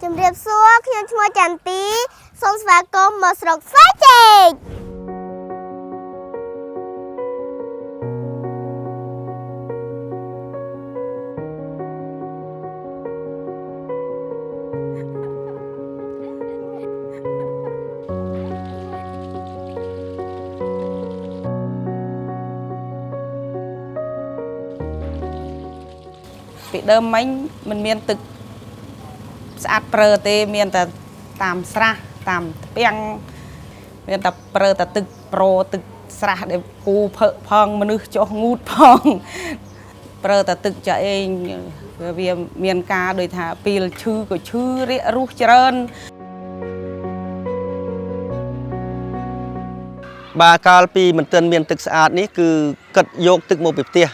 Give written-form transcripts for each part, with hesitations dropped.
ជំរាបសួរខ្ញុំឈ្មោះចន្ទទីសូមស្វាគមន៍មកស្រុកស្វាយចេកពីដើមមិញមិនមានទឹកស្អាតប្រើទេមានតែតាមស្រះតាមផ្ទាំងមានតែប្រើតែទឹកប្រូទឹកស្រះដែលគូភើផងមនុស្សចុះងូតផងប្រើតែទឹកចាអេងវាមានការដូចថាពេលឈឺក៏ឈឺរាករុះច្រើនបាទកាលពីមិនទាន់មានទឹកស្អាតនេះគឺកាត់យកទឹកមកពីផ្ទះ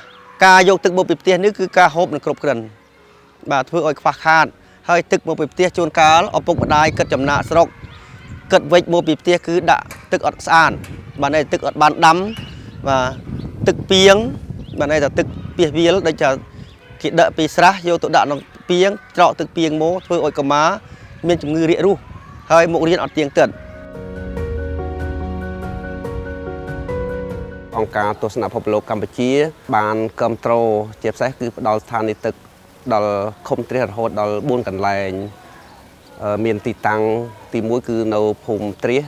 ការយកទឹកមកពីផ្ទះនេះគឺការហូបនឹងគ្រប់គ្រាន់បាទធ្វើឲ្យខ្វះខាតហើយទឹកមកពីផ្ទះជួនកាលឪពុកម្ដាយគិតចំណាក់ស្រុកគិតវិចមកពីផ្ទះគឺដាក់ទឹកអត់ស្អាតបាទន័យទឹកអត់បានដាំបាទទឹកពីងបាទន័យថាទឹកពីវាលដូចថាគេដឹកពីស្រះយកទៅដាក់ក្នុងពីងច្រកទឹកពីងមកធ្វើឲ្យកុមារមានជំងឺរាករូសហើយមករៀនអត់ទៀងទាត់អង្គការទស្សនពិភពលោកកម្ពុជាបានគាំទ្រជាពិសេសគឺផ្ដល់ស្ថានីយ៍ទឹកដល់ឃុំទ្រាសរហូតដល់4កន្លែងមានទីតាំងទី1គឺនៅភូមិទ្រាស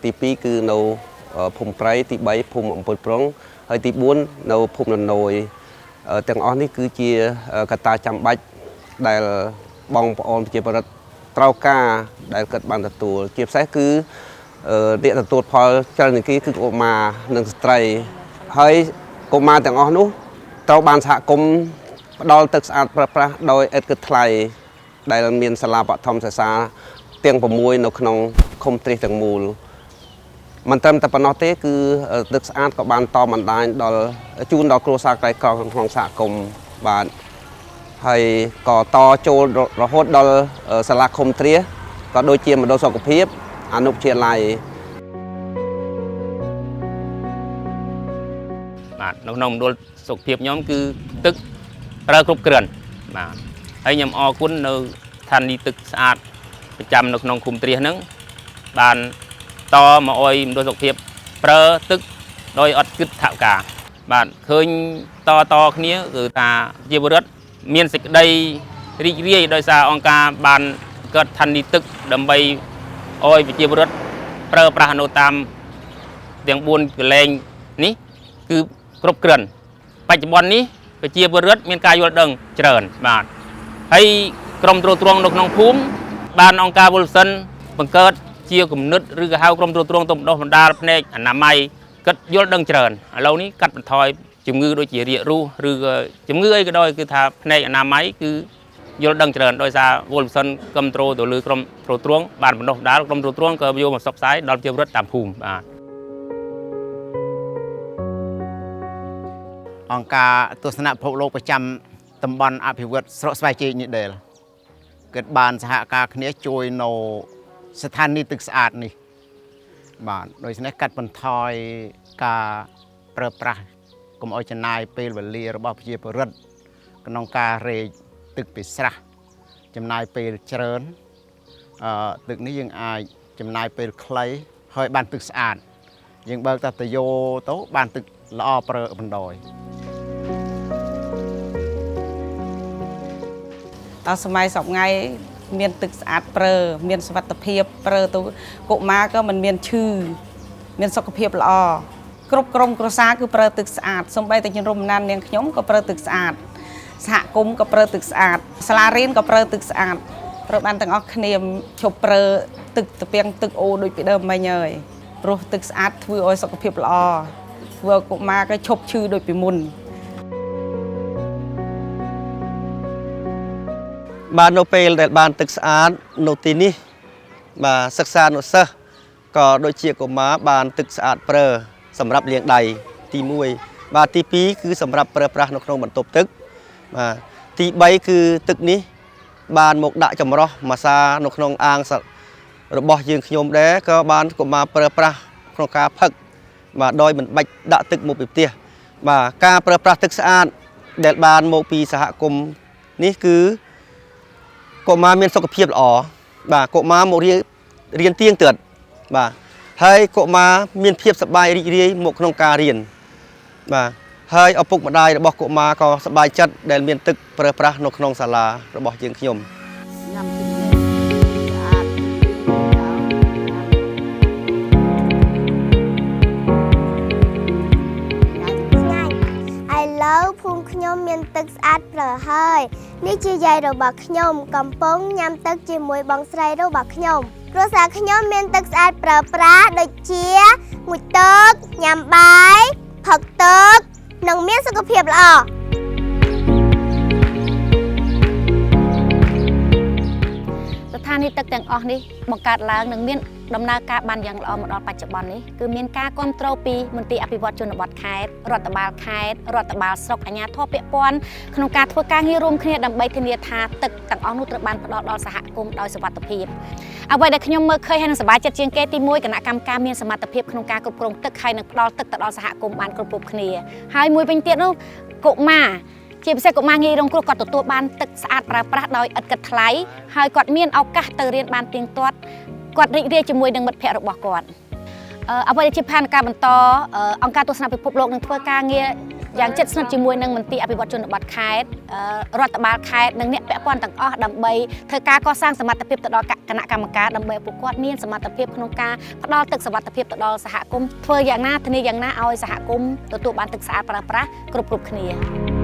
ទី2គឺនៅភូមិព្រៃទី3ភូមិអំពើប្រុងហើយទី4នៅភូមិននយទាំងអស់នេះគឺជាកត្តាចាំបាច់ដែលបងប្អូនប្រជាពលរដ្ឋត្រូវការដែលគាត់បានទទួលជាពិសេសគឺអ្នកទទួលផលចលនាគីគឺកុមារនិងស្ត្រីហើយកុមារទាំងអស់នោះត្រូវបានសហគមន៍ផ្ដល់ទឹកស្អាតប្រើប្រាស់ដោយឥតគិតថ្លៃដែលមានសាលាបឋមសិក្សាទាំង6នៅក្នុងឃុំទ្រាសទាំងមូលមិនត្រឹមតែប៉ុណ្ណោះទេគឺទឹកស្អាតក៏បានតបណ្ដាញដល់ជូនដល់គ្រួសារក្រៃក្រក្នុងសហគមន៍បាទហើយក៏តចូលរហូតដល់សាលាឃុំទ្រាសក៏ដូចជាមណ្ឌលសុខភាពអនុវិទ្យាល័យបាទនៅក្នុងមណ្ឌលសុខភាពខ្ញុំគឺទឹកប្រើគ្រប់គ្រាន់បាទហើយខ្ញុំអរគុណនៅស្ថានីយ៍ទឹកស្អាតប្រចាំនៅក្នុងឃុំទ្រាសហ្នឹងបានតមកអុយមណ្ឌលសុខភាពប្រើទឹកដោយអត់គិតថវិកាបាទឃើញតគ្នាគឺថាជាពលរដ្ឋមានសេចក្តីរីករាយដោយសារអង្គការបានកើតស្ថានីយ៍ទឹកដើម្បីអុយប្រជាពលរដ្ឋប្រើប្រាស់នៅតាមទាំង4កន្លែងនេះគឺគ្រប់គ្រាន់បច្ចុប្បន្ននេះប្រជាពលរដ្ឋមានការយល់ដឹងច្រើនបាទហើយក្រុមត្រួតត្រងនៅក្នុងភូមិបានអង្គការវលសិនបង្កើតជាគំនិតឬក៏ហៅក្រុមត្រួតត្រងទៅបណ្ដុះបណ្ដាលផ្នែកអនាម័យគិតយល់ដឹងច្រើនឥឡូវនេះកាត់បន្ថយជំងឺដូចជារាករូសឬក៏ជំងឺអីក៏ដោយគឺថាផ្នែកអនាម័យគឺយល់ដឹងច្រើនដោយសារវលសិនគ្រប់គ្រងទៅលើក្រុមត្រួតត្រងបានបណ្ដុះបណ្ដាលក្រុមត្រួតត្រងក៏យកមកផ្សព្វផ្សាយដល់ប្រជាពលរដ្ឋតាមភូមិបាទអង្គការទស្សនពិភពលោកប្រចាំតំបន់អភិវឌ្ឍស្រុកស្វាយជែកនេះដែរគាត់បានសហការគ្នាជួយនៅស្ថានីយ៍ទឹកស្អាតនេះបាទដូច្នេះកាត់បន្ថយការប្រើប្រាស់កុំឲ្យចំណាយពេលវេលារបស់ប្រជាពលរដ្ឋក្នុងការរែកទឹកពីស្រះចំណាយពេលច្រើនទឹកនេះយើងអាចចំណាយពេលខ្លីហើយបានទឹកស្អាតយើងបើកទៅយកទៅបានទឹកល្អប្រើបណ្ដោយដល់សម័យសពថ្ងៃមានទឹកស្អាតប្រើមានសុវត្ថិភាពប្រើទៅកុមារក៏មិនមានឈឺមានសុខភាពល្អគ្រប់ក្រុមគ្រួសារគឺប្រើទឹកស្អាតសូម្បីតែជនរំណាននាងខ្ញុំក៏ប្រើទឹកស្អាតសហគមន៍ក៏ប្រើទឹកស្អាតសាលារៀនក៏ប្រើទឹកស្អាតប្រើបានទាំងអស់គ្នាឈប់ប្រើទឹកត្រពាំងទឹកអូដូចពីដើមមិញហើយព្រោះទឹកស្អាតធ្វើឲ្យសុខភាពល្អធ្វើឲ្យកុមារក៏ឈប់ឈឺដូចពីមុនបាទនៅពេលដែលបានទឹកស្អាតនៅទីនេះបាទសិក្សានុសិស្សក៏ដូចជាកុមារបានទឹកស្អាតប្រើសម្រាប់លាងដៃទី1បាទទី2គឺសម្រាប់ប្រើប្រាស់នៅក្នុងបន្ទប់ទឹកបាទទី3គឺទឹកនេះបានមកដាក់ចម្រោះម៉ាសានៅក្នុងអាងរបស់យើងខ្ញុំដែរក៏បានកុមារប្រើប្រាស់ក្នុងការផឹកបាទដោយមិនបាច់ដាក់ទឹកមកពីផ្ទះបាទការប្រើប្រាស់ទឹកស្អាតដែលបានមកពីសហគមន៍នេះគឺកុមារមានសុខភាពល្អ បាទកុមារមករៀនទៀងទាត់បាទហើយកុមារមានភាពសប្បាយរីករាយមកក្នុងការរៀនបាទហើយឪពុកម្ដាយរបស់កុមារក៏សប្បាយចិត្តដែលមានទឹកប្រើប្រាស់នៅក្នុងសាលារបស់យើងខ្ញុំ ញ៉ាំទឹកនេះស្អាត ឥឡូវភូមិខ្ញុំមានទឹកស្អាតប្រើហើយនេះជាយាយរបស់ខ្ញុំកំពុងញ៉ាំទឹកជាមួយបងស្រីរបស់ខ្ញុំគ្រួសារខ្ញុំមានទឹកស្អាតប្រើប្រាស់ដូចជាងូតទឹកញ៉ាំបាយផឹកទឹកនិងមានសុខភាពល្អ ស្ថានីយ៍ទឹកទាំងអស់នេះបង្កើតឡើងនិងមានដំណើរការបានយ៉ាងល្អមកដល់បច្ចុប្បន្ននេះគឺមានការគ្រប់គ្រងពីមន្ទីរអភិវឌ្ឍជនបទខេត្តរដ្ឋបាលខេត្តរដ្ឋបាលស្រុកអាជ្ញាធរពាក់ព័ន្ធក្នុងការធ្វើការងាររួមគ្នាដើម្បីធានាថាទឹកទាំងអស់នោះត្រូវបានផ្ដល់ដល់សហគមន៍ដោយសុវត្ថិភាពអ្វីដែលខ្ញុំមើលឃើញហើយនឹងសប្បាយចិត្តជាងគេទី1គណៈកម្មការមានសមត្ថភាពក្នុងការគ្រប់គ្រងទឹកហើយនឹងផ្ដល់ទឹកទៅដល់សហគមន៍បានគ្រប់គ្នាហើយមួយវិញទៀតនោះកុមារ ជាពិសេសកុមារងាយរងគ្រោះគាត់ទទួលបានទឹកស្អាតប្រើប្រាស់ដោយឥតគិតថ្លៃហើយគាត់មានឱកាសទៅរៀនបានទៀងទាត់គាត់រីករាយជាមួយនឹងមិត្តភ័ក្តិរបស់គាត់អ្វីដែលជាផែនការបន្តអង្គការទស្សនពិភពលោកនឹងធ្វើការងារយ៉ាងជិតស្និទ្ធជាមួយនឹងមន្ទីរអភិវឌ្ឍជនបទខេត្តរដ្ឋបាលខេត្តនិងអ្នកពាក់ព័ន្ធទាំងអស់ដើម្បីធ្វើការកសាងសមត្ថភាពទៅដល់គណៈកម្មការដើម្បីពួកគាត់មានសមត្ថភាពក្នុងការផ្ដល់ទឹកសុវត្ថិភាពទៅដល់សហគមន៍ធ្វើយ៉ាងណាធានាយ៉ាងណាឲ្យសហគមន៍ទទួលបានទឹកស្អាតប្រើប្រាស់គ្រប់គ្នា